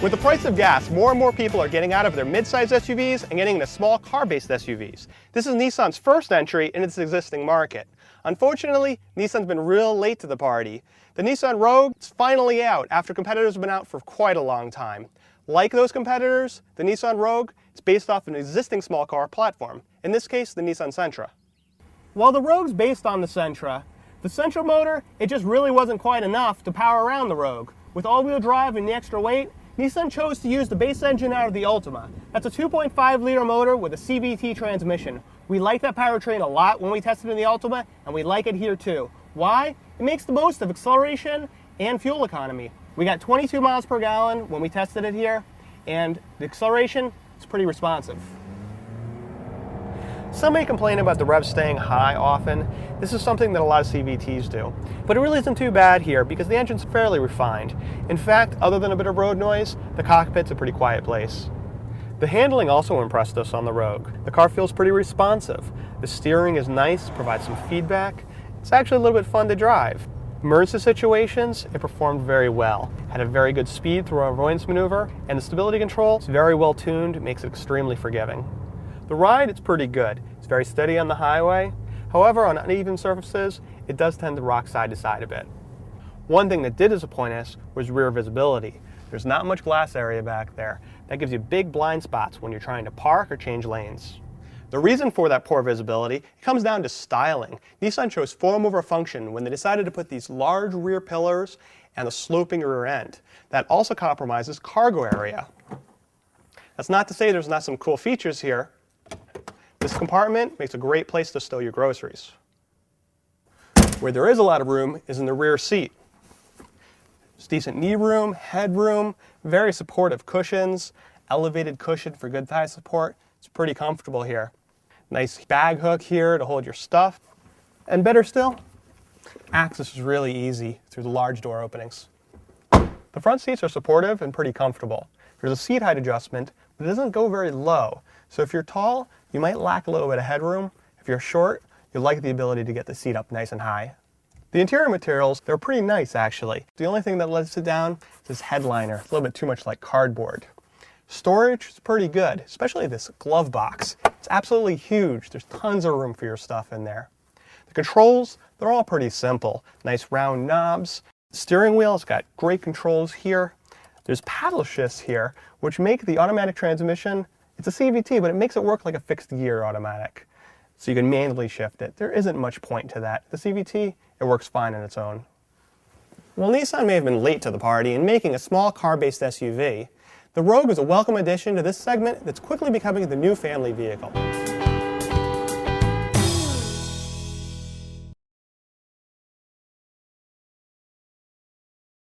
With the price of gas, more and more people are getting out of their mid-sized SUVs and getting into small car-based SUVs. This is Nissan's first entry in its existing market. Unfortunately, Nissan's been real late to the party. The Nissan Rogue is finally out after competitors have been out for quite a long time. Like those competitors, the Nissan Rogue is based off an existing small car platform, in this case, the Nissan Sentra. While the Rogue's based on the Sentra motor, it just really wasn't quite enough to power around the Rogue. With all-wheel drive and the extra weight, Nissan chose to use the base engine out of the Ultima. That's a 2.5-liter motor with a CVT transmission. We like that powertrain a lot when we tested in the Ultima, and we like it here too. Why? It makes the most of acceleration and fuel economy. We got 22 miles per gallon when we tested it here, and the acceleration is pretty responsive. Some may complain about the revs staying high often. This is something that a lot of CVTs do. But it really isn't too bad here because the engine's fairly refined. In fact, other than a bit of road noise, the cockpit's a pretty quiet place. The handling also impressed us on the Rogue. The car feels pretty responsive. The steering is nice, provides some feedback. It's actually a little bit fun to drive. Emergency situations, it performed very well. Had a very good speed through our avoidance maneuver, and the stability control is very well tuned, makes it extremely forgiving. The ride, it's pretty good. It's very steady on the highway. However, on uneven surfaces, it does tend to rock side to side a bit. One thing that did disappoint us was rear visibility. There's not much glass area back there. That gives you big blind spots when you're trying to park or change lanes. The reason for that poor visibility, it comes down to styling. Nissan chose form over function when they decided to put these large rear pillars and a sloping rear end. That also compromises cargo area. That's not to say there's not some cool features here. This compartment makes a great place to stow your groceries. Where there is a lot of room is in the rear seat. There's decent knee room, head room, very supportive cushions, elevated cushion for good thigh support. It's pretty comfortable here. Nice bag hook here to hold your stuff. And better still, access is really easy through the large door openings. The front seats are supportive and pretty comfortable. There's a seat height adjustment, but it doesn't go very low. So if you're tall, you might lack a little bit of headroom. If you're short, you'll like the ability to get the seat up nice and high. The interior materials, they're pretty nice actually. The only thing that lets it down is this headliner. It's a little bit too much like cardboard. Storage is pretty good, especially this glove box. It's absolutely huge. There's tons of room for your stuff in there. The controls, they're all pretty simple. Nice round knobs. The steering wheel's got great controls here. There's paddle shifts here, which make the automatic transmission, it's a CVT, but it makes it work like a fixed gear automatic. So you can manually shift it. There isn't much point to that. The CVT, it works fine on its own. While Nissan may have been late to the party in making a small car-based SUV, the Rogue is a welcome addition to this segment that's quickly becoming the new family vehicle.